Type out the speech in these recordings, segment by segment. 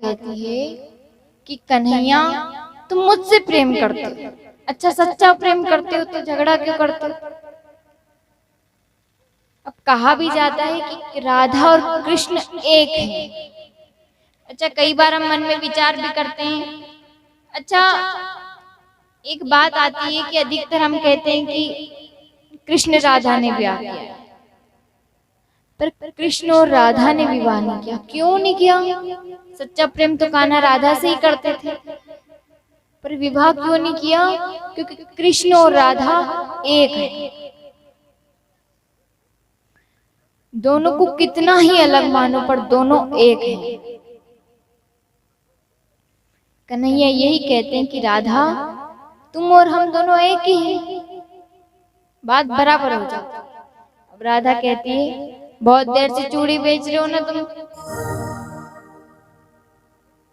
कहती है कि कन्हैया तुम मुझसे प्रेम करते हो, अच्छा सच्चा प्रेम करते हो तो झगड़ा क्यों करते हो। अब कहा भी जाता है कि राधा और कृष्ण एक हैं। अच्छा कई बार हम मन में विचार भी करते हैं। अच्छा एक बात आती है कि अधिकतर हम कहते हैं कि कृष्ण राधा ने ब्याह किया, पर कृष्ण और राधा ने विवाह नहीं किया। क्यों नहीं किया? सच्चा प्रेम तो कान्हा राधा से ही करते थे, पर विवाह क्यों नहीं किया? क्योंकि कृष्ण और राधा एक है। दोनों को कितना ही अलग मानो पर दोनों एक हैं। कन्हैया यही कहते हैं कि राधा तुम और हम दोनों एक ही हैं, बात बराबर हो जाती। अब राधा कहती है बहुत देर से चूड़ी बेच रहे हो ना तुम।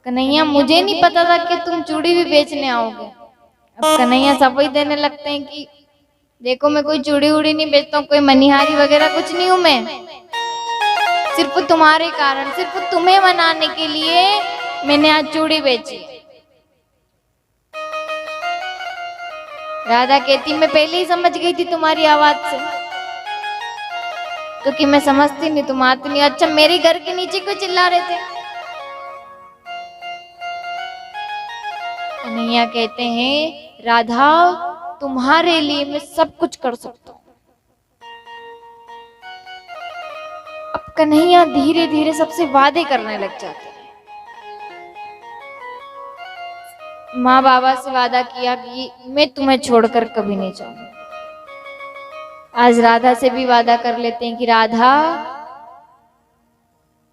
कन्हैया मुझे नहीं पता था कि तुम चूड़ी भी बेचने आओगे। अब कन्हैया सफाई देने लगते हैं कि देखो मैं कोई चूड़ी उड़ी नहीं बेचता हूँ, कोई मनिहारी वगैरह कुछ नहीं हूं मैं, सिर्फ तुम्हारे कारण, सिर्फ तुम्हें मनाने के लिए मैंने आज चूड़ी बेची। राधा कहती मैं पहले ही समझ गई थी तुम्हारी आवाज से, क्योंकि मैं समझती नहीं तुम आती नहीं। अच्छा मेरे घर के नीचे क्यों चिल्ला रहे थे? कन्हैया कहते हैं राधा तुम्हारे लिए मैं सब कुछ कर सकता हूं। अब कन्हैया धीरे धीरे सबसे वादे करने लग जाते हैं। माँ बाबा से वादा किया कि मैं तुम्हें छोड़कर कभी नहीं जाऊंगा। आज राधा से भी वादा कर लेते हैं कि राधा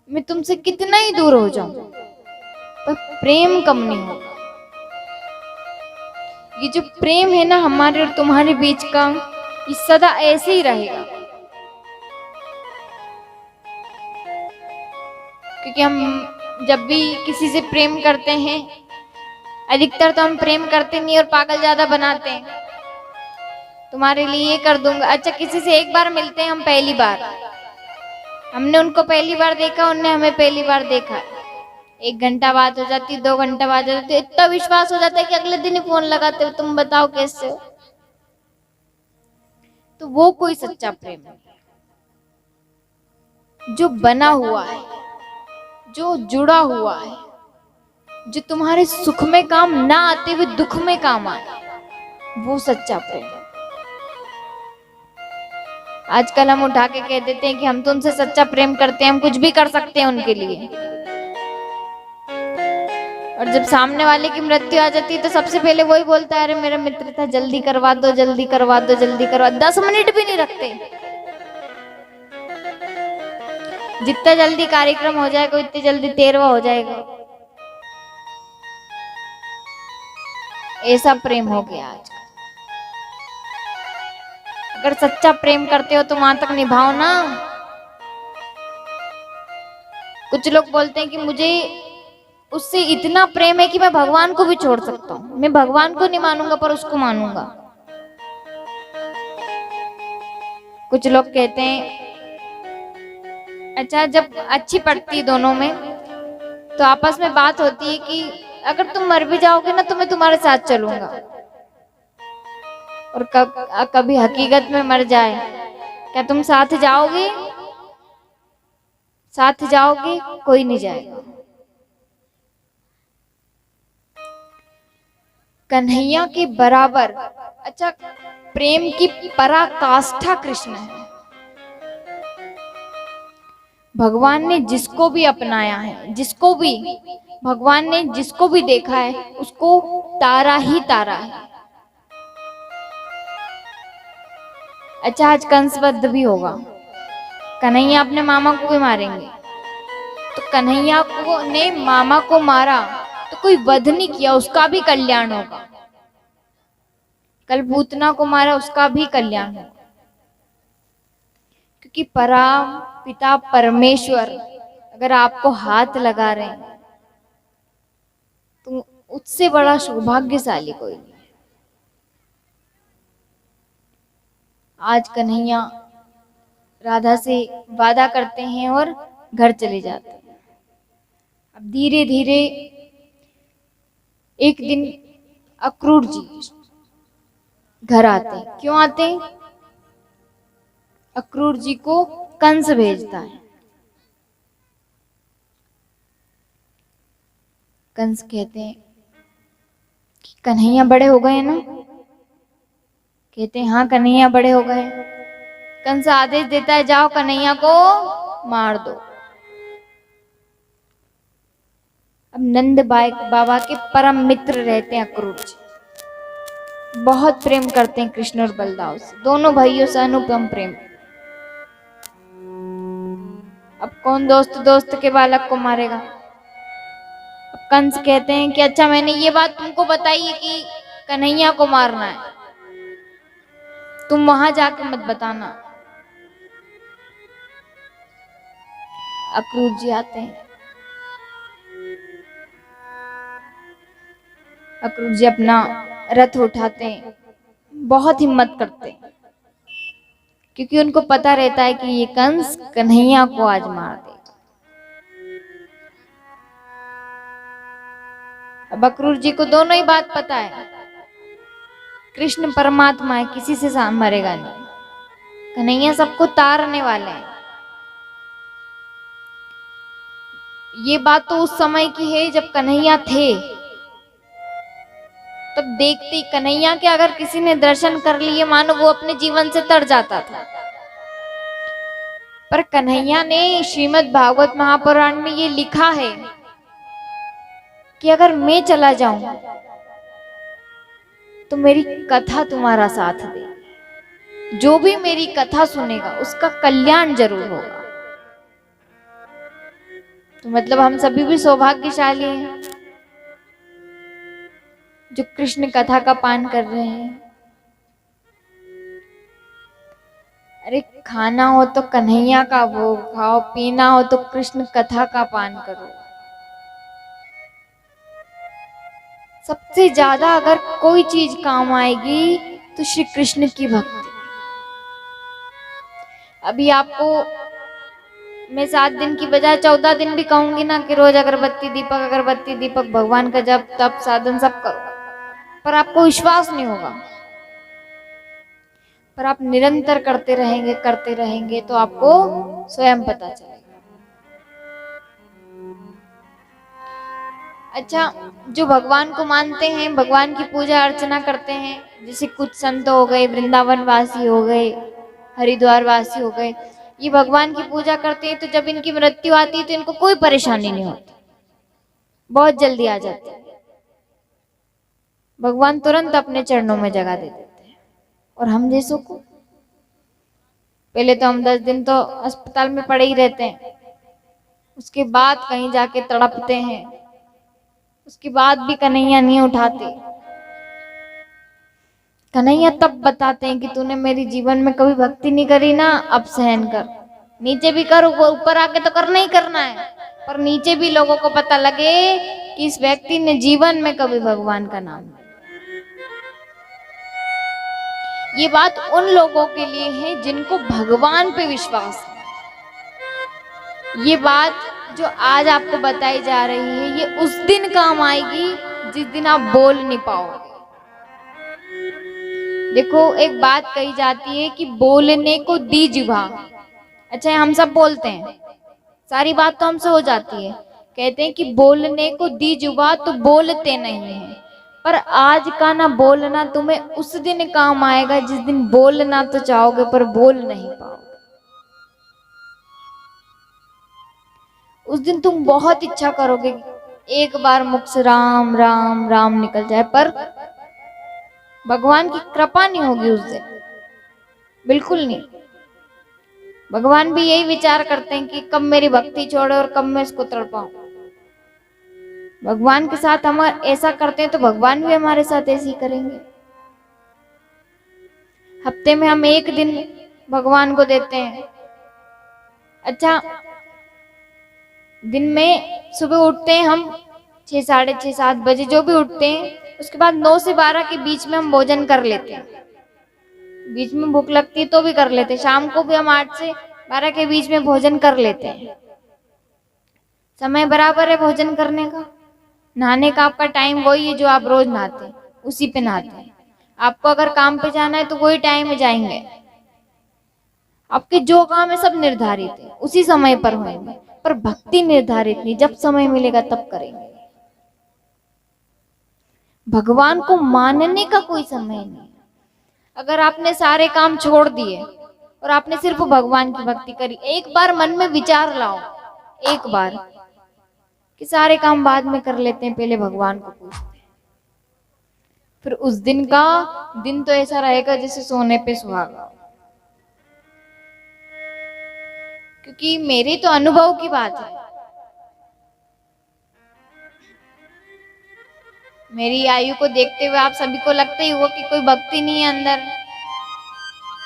मैं तुमसे कितना ही दूर हो जाऊं पर प्रेम कम नहीं होगा। ये जो प्रेम है ना हमारे और तुम्हारे बीच का, ये सदा ऐसे ही रहेगा। क्योंकि हम जब भी किसी से प्रेम करते हैं, अधिकतर तो हम प्रेम करते नहीं और पागल ज्यादा बनाते हैं। तुम्हारे लिए ये कर दूंगा। अच्छा किसी से एक बार मिलते हैं हम, पहली बार हमने उनको पहली बार देखा, उनने हमें पहली बार देखा, 1 घंटा बात हो जाती, 2 घंटा बात हो जाती, इतना विश्वास हो जाता है कि अगले दिन ही फोन लगाते हो तुम बताओ कैसे हो। तो वो कोई सच्चा प्रेम है जो बना हुआ है, जो जुड़ा हुआ है, जो तुम्हारे सुख में काम ना आते हुए दुख में काम आए, वो सच्चा प्रेम है। आजकल हम उठा के कह देते हैं कि हम तो उनसे सच्चा प्रेम करते हैं, हम कुछ भी कर सकते हैं उनके लिए, और जब सामने वाले की मृत्यु आ जाती है तो सबसे पहले वही बोलता है अरे मेरा मित्र था, जल्दी करवा दो जल्दी करवा दो जल्दी करवा। 10 मिनट भी नहीं रखते। जितना जल्दी कार्यक्रम हो जाएगा उतनी जल्दी तेरवा हो जाएगा। ऐसा प्रेम हो गया आज। अगर सच्चा प्रेम करते हो तो वहां तक निभाओ ना। कुछ लोग बोलते हैं कि मुझे उससे इतना प्रेम है कि मैं भगवान को भी छोड़ सकता हूँ, मैं भगवान को नहीं मानूंगा पर उसको मानूंगा। कुछ लोग कहते हैं अच्छा जब अच्छी पड़ती दोनों में तो आपस में बात होती है कि अगर तुम मर भी जाओगे ना तो मैं तुम्हारे साथ चलूंगा, और कभी हकीकत में मर जाए, क्या तुम साथ जाओगे? साथ जाओगे? कोई नहीं जाएगा। कन्हैया के बराबर अच्छा प्रेम की पराकाष्ठा कृष्ण है। भगवान ने जिसको भी अपनाया है, जिसको भी भगवान ने जिसको भी देखा है उसको तारा ही तारा है। अच्छा आज कंसवध भी होगा, कन्हैया अपने मामा को भी मारेंगे, तो कन्हैया को ने मामा को मारा तो कोई वध नहीं किया, उसका भी कल्याण होगा। कल पूतना को मारा उसका भी कल्याण होगा, क्योंकि परम पिता परमेश्वर अगर आपको हाथ लगा रहे हैं तो उससे बड़ा सौभाग्यशाली कोई नहीं। आज कन्हैया राधा से वादा करते हैं और घर चले जाते हैं। अब धीरे धीरे एक दिन अक्रूर जी घर आते हैं। क्यों आते हैं? अक्रूर जी को कंस भेजता है। कंस कहते हैं कि कन्हैया बड़े हो गए ना? कहते हैं हाँ कन्हैया बड़े हो गए। कंस आदेश देता है जाओ कन्हैया को मार दो। अब नंद बाबा के परम मित्र रहते हैं अक्रूर जी, बहुत प्रेम करते हैं कृष्ण और बलदाव से, दोनों भाइयों से अनुपम प्रेम। अब कौन दोस्त दोस्त के बालक को मारेगा? अब कंस कहते हैं कि अच्छा मैंने ये बात तुमको बताई है कि कन्हैया को मारना है, तुम वहां जाके मत बताना। अक्रूर जी आते हैं। अक्रूर जी अपना रथ उठाते हैं, बहुत हिम्मत करते हैं, क्योंकि उनको पता रहता है कि ये कंस कन्हैया को आज मार देगा। अब अक्रूर जी को दोनों ही बात पता है, कृष्ण परमात्मा है, किसी से मरेगा नहीं, कन्हैया सबको तारने वाले हैं। ये बात तो उस समय की है जब कन्हैया थे, तब देखते कन्हैया के अगर किसी ने दर्शन कर लिए मानो वो अपने जीवन से तर जाता था। पर कन्हैया ने श्रीमद् भागवत महापुराण में ये लिखा है कि अगर मैं चला जाऊं तो मेरी कथा तुम्हारा साथ दे, जो भी मेरी कथा सुनेगा उसका कल्याण जरूर होगा। तो मतलब हम सभी भी सौभाग्यशाली हैं जो कृष्ण कथा का पान कर रहे हैं। अरे खाना हो तो कन्हैया का भोग खाओ, पीना हो तो कृष्ण कथा का पान करो। सबसे ज्यादा अगर कोई चीज काम आएगी तो श्री कृष्ण की भक्ति। अभी आपको मैं 7 दिन की बजाय 14 दिन भी कहूंगी ना कि रोज अगरबत्ती दीपक भगवान का जप तप साधन सब करो, पर आपको विश्वास नहीं होगा। पर आप निरंतर करते रहेंगे तो आपको स्वयं पता चलेगा। अच्छा, जो भगवान को मानते हैं, भगवान की पूजा अर्चना करते हैं, जैसे कुछ संत हो गए, वृंदावन वासी हो गए, हरिद्वार वासी हो गए, ये भगवान की पूजा करते हैं तो जब इनकी मृत्यु आती है तो इनको कोई परेशानी नहीं होती, बहुत जल्दी आ जाती है। भगवान तुरंत अपने चरणों में जगह दे देते हैं। और हम जैसों को पहले तो हम 10 दिन तो अस्पताल में पड़े ही रहते हैं, उसके बाद कहीं जाके तड़पते हैं, उसके बाद भी कन्हैया नहीं उठाते। कन्हैया तब बताते हैं कि तूने मेरी जीवन में कभी भक्ति नहीं करी ना, अब सहन कर, नीचे भी कर, ऊपर आके तो करना ही करना है, पर नीचे भी लोगों को पता लगे कि इस व्यक्ति ने जीवन में कभी भगवान का नाम नहीं। ये बात उन लोगों के लिए है जिनको भगवान पे विश्वास है। ये बात जो आज आपको बताई जा रही है ये उस दिन काम आएगी जिस दिन आप बोल नहीं पाओगे। देखो एक बात कही जाती है कि बोलने को दी जिह्वा। अच्छा हम सब बोलते हैं, सारी बात तो हमसे हो जाती है, कहते हैं कि बोलने को दी जिह्वा तो बोलते नहीं है, पर आज का ना बोलना तुम्हें उस दिन काम आएगा जिस दिन बोलना तो चाहोगे पर बोल नहीं पाओगे। उस दिन तुम बहुत इच्छा करोगे एक बार मुख से राम राम राम निकल जाए, पर भगवान की कृपा नहीं होगी उस दिन, बिल्कुल नहीं। भगवान भी यही विचार करते हैं कि कब मेरी भक्ति छोड़े और कब मैं इसको तड़पाऊं। भगवान के साथ हम ऐसा करते हैं तो भगवान भी हमारे साथ ऐसे ही करेंगे। हफ्ते में हम एक दिन भगवान को देते हैं। अच्छा दिन में सुबह उठते हैं हम 6, साढ़े 6, 7 बजे जो भी उठते हैं, उसके बाद 9 से 12 के बीच में हम भोजन कर लेते हैं। बीच में भूख लगती है तो भी कर लेते हैं, शाम को भी हम 8 से 12 के बीच में भोजन कर लेते हैं। समय बराबर है भोजन करने का। नहाने का आपका टाइम वही है जो आप रोज नहाते हैं, उसी पे नहाते हैं। आपको अगर काम पे जाना है तो वही टाइम में जाएंगे। आपके जो काम है सब निर्धारित है, उसी समय पर होंगे। पर भक्ति निर्धारित नहीं, जब समय मिलेगा तब करेंगे। भगवान को मानने का कोई समय नहीं। अगर आपने सारे काम छोड़ दिए और आपने सिर्फ भगवान की भक्ति करी, एक बार मन में विचार लाओ, एक बार कि सारे काम बाद में कर लेते हैं, पहले भगवान को पूछते हैं। फिर उस दिन का दिन तो ऐसा रहेगा जैसे सोने पे सुहागा। क्योंकि मेरी तो अनुभव की बात है। मेरी आयु को देखते हुए आप सभी को लगता ही होगा कि कोई भक्ति नहीं है अंदर।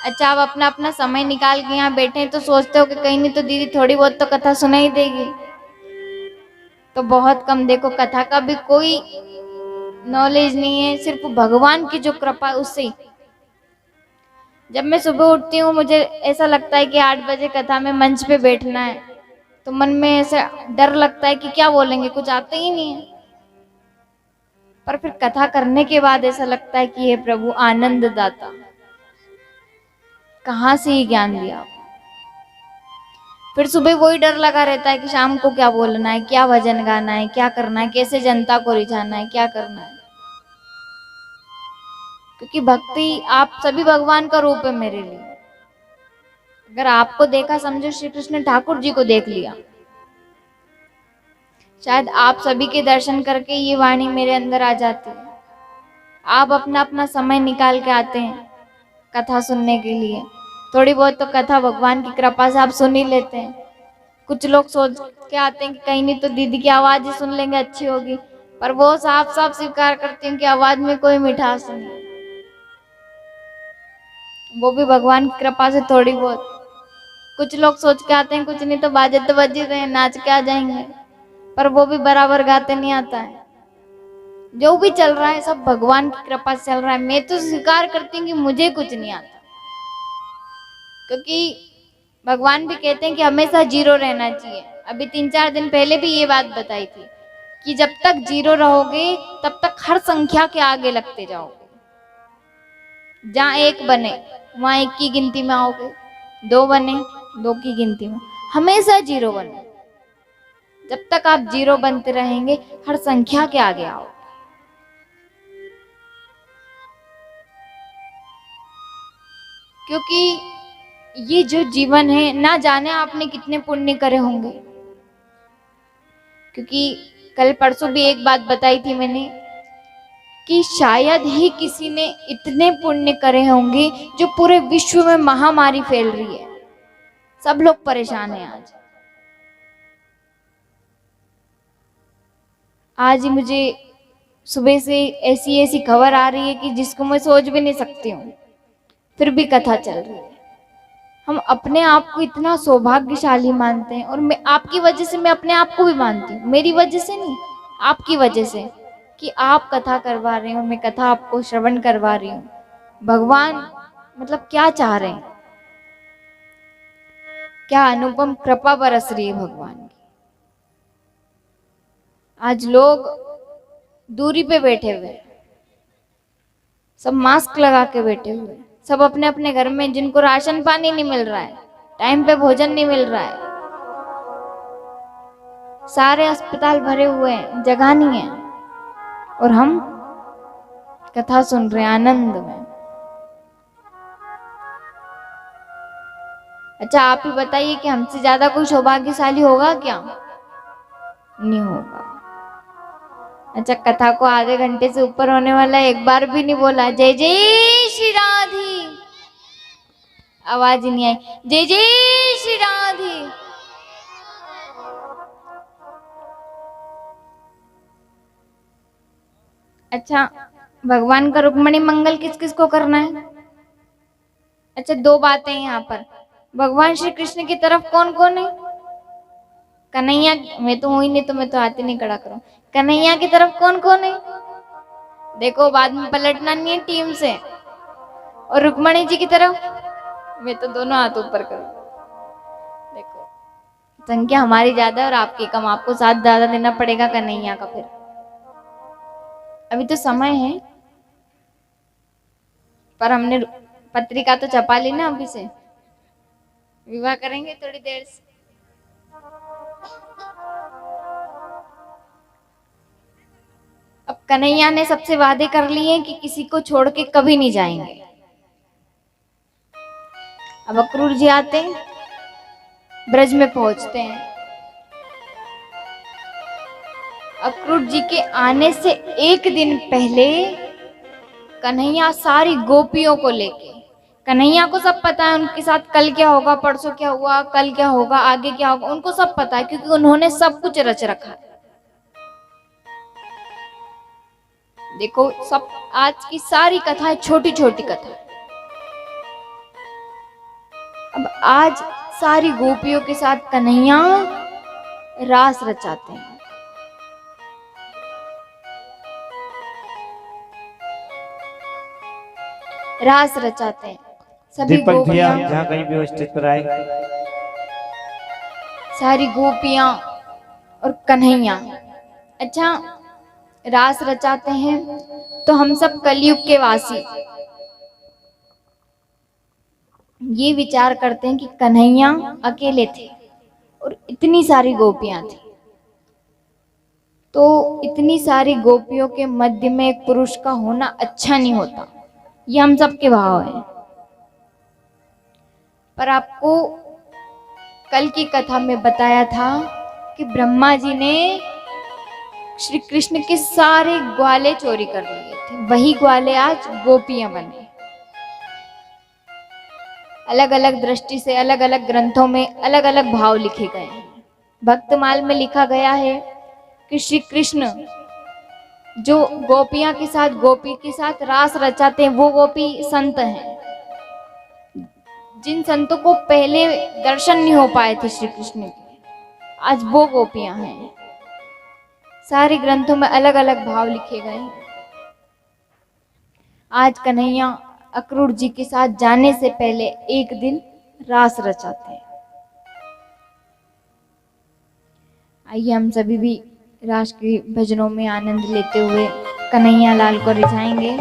अच्छा, आप अपना अपना समय निकाल के यहाँ बैठे हैं तो सोचते हो कि कहीं नहीं तो दीदी थोड़ी बहुत तो कथा सुनाई देगी। तो बहुत कम। देखो, कथा का भी कोई नॉलेज नहीं है, सिर्फ भगवान की जो कृपा है उससे ही। जब मैं सुबह उठती हूँ मुझे ऐसा लगता है कि 8 बजे कथा में मंच पे बैठना है, तो मन में ऐसा डर लगता है कि क्या बोलेंगे, कुछ आता ही नहीं है। पर फिर कथा करने के बाद ऐसा लगता है कि हे प्रभु आनंद दाता, कहाँ से ये ज्ञान दिया। फिर सुबह वही डर लगा रहता है कि शाम को क्या बोलना है, क्या भजन गाना है, क्या करना है, कैसे जनता को रिझाना है, क्या करना है। क्योंकि भक्ति आप सभी भगवान का रूप है मेरे लिए। अगर आपको देखा समझो श्री कृष्ण ठाकुर जी को देख लिया। शायद आप सभी के दर्शन करके ये वाणी मेरे अंदर आ जाती है। आप अपना अपना समय निकाल के आते हैं कथा सुनने के लिए। थोड़ी बहुत तो कथा भगवान की कृपा से आप सुन ही लेते हैं। कुछ लोग सोच के आते हैं कि कहीं नहीं तो दीदी की आवाज ही सुन लेंगे, अच्छी होगी। पर वो साफ साफ स्वीकार करते हैं कि आवाज में कोई मिठास नहीं, वो भी भगवान की कृपा से थोड़ी बहुत। कुछ लोग सोच के आते हैं कुछ नहीं तो बाजे तो बज ही रहे हैं, नाच के आ जाएंगे, पर वो भी बराबर गाते नहीं आता है। जो भी चल रहा है सब भगवान की कृपा से चल रहा है। मैं तो स्वीकार करती हूँ कि मुझे कुछ नहीं आता, क्योंकि भगवान भी कहते हैं कि हमेशा जीरो रहना चाहिए। अभी 3-4 दिन पहले भी ये बात बताई थी कि जब तक जीरो रहोगे तब तक हर संख्या के आगे लगते जाओगे। जहाँ 1 बने वहां 1 की गिनती में आओगे, 2 बने 2 की गिनती में, हमेशा जीरो बने। जब तक आप जीरो बनते रहेंगे हर संख्या के आगे आओगे। क्योंकि ये जो जीवन है ना जाने आपने कितने पुण्य करे होंगे। क्योंकि कल परसों भी एक बात बताई थी मैंने कि शायद ही किसी ने इतने पुण्य करे होंगे जो पूरे विश्व में महामारी फैल रही है, सब लोग परेशान हैं। आज मुझे सुबह से ऐसी ऐसी खबर आ रही है कि जिसको मैं सोच भी नहीं सकती हूँ, फिर भी कथा चल रही है। हम अपने आप को इतना सौभाग्यशाली मानते हैं, और मैं आपकी वजह से मैं अपने आप को भी मानती हूँ, मेरी वजह से नहीं, आपकी वजह से, कि आप कथा करवा रहे हो, मैं कथा आपको श्रवण करवा रही हूँ। भगवान मतलब क्या चाह रहे हैं, क्या अनुपम कृपा बरस रही है भगवान की। आज लोग दूरी पे बैठे हुए, सब मास्क लगा के बैठे हुए, सब अपने अपने घर में, जिनको राशन पानी नहीं मिल रहा है, टाइम पे भोजन नहीं मिल रहा है, सारे अस्पताल भरे हुए हैं, जगह नहीं है, और हम कथा सुन रहे हैं आनंद में। अच्छा, आप ही बताइए कि हमसे ज्यादा कोई सौभाग्यशाली होगा क्या? नहीं होगा। अच्छा, कथा को आधे घंटे से ऊपर होने वाला, एक बार भी नहीं बोला जय जय श्री राधे, आवाज ही नहीं आई जय जय श्री राधे। अच्छा, भगवान का रुक्मणी मंगल किस किस को करना है? अच्छा, 2 बातें यहाँ पर। भगवान श्री कृष्ण की तरफ कौन कौन है? कन्हैया, मैं तो हूं ही नहीं तो मैं तो हाथ ही नहीं खड़ा करूं। कन्हैया की तरफ कौन कौन है? देखो, बाद में पलटना नहीं है टीम से। और रुक्मणी जी की तरफ मैं तो दोनों हाथ ऊपर करूं। देखो, संख्या हमारी ज्यादा है और आपकी कम, आपको साथ ज्यादा देना पड़ेगा कन्हैया का। फिर अभी तो समय है, पर हमने पत्रिका तो छपा ली ना, अभी से विवाह करेंगे थोड़ी देर से। अब कन्हैया ने सबसे वादे कर लिए हैं कि किसी को छोड़ के कभी नहीं जाएंगे। अब अक्रूर जी आते हैं, ब्रज में पहुंचते हैं। अक्रूर जी के आने से एक दिन पहले कन्हैया सारी गोपियों को लेके, कन्हैया को सब पता है उनके साथ कल क्या होगा, परसों क्या हुआ, कल क्या होगा, आगे क्या होगा, उनको सब पता है क्योंकि उन्होंने सब कुछ रच रखा है। देखो, सब आज की सारी कथाएं छोटी छोटी कथा। अब आज सारी गोपियों के साथ कन्हैया रास रचाते हैं। रास रचाते हैं सभी दीपक भैया गोपियां, जहाँ कहीं भी हो स्टेज पर आए। सारी गोपियां और कन्हैया। अच्छा, रास रचाते हैं तो हम सब कलयुग के वासी ये विचार करते हैं कि कन्हैया अकेले थे और इतनी सारी गोपियां थी, तो इतनी सारी गोपियों के मध्य में एक पुरुष का होना अच्छा नहीं होता, ये हम सबके भाव है। पर आपको कल की कथा में बताया था कि ब्रह्मा जी ने श्री कृष्ण के सारे ग्वाले चोरी कर लिए थे, वही ग्वाले आज गोपियां बने। अलग अलग दृष्टि से अलग अलग ग्रंथों में अलग अलग भाव लिखे गए हैं। भक्तमाल में लिखा गया है कि श्री कृष्ण जो गोपियां के साथ, गोपी के साथ रास रचाते हैं, वो गोपी संत हैं, जिन संतों को पहले दर्शन नहीं हो पाए थे श्री कृष्ण के, आज वो गोपियां हैं। सारे ग्रंथों में अलग अलग भाव लिखे गए हैं। आज कन्हैया अक्रूर जी के साथ जाने से पहले एक दिन रास रचाते हैं। आइए हम सभी भी रास के भजनों में आनंद लेते हुए कन्हैया लाल को रिझाएंगे।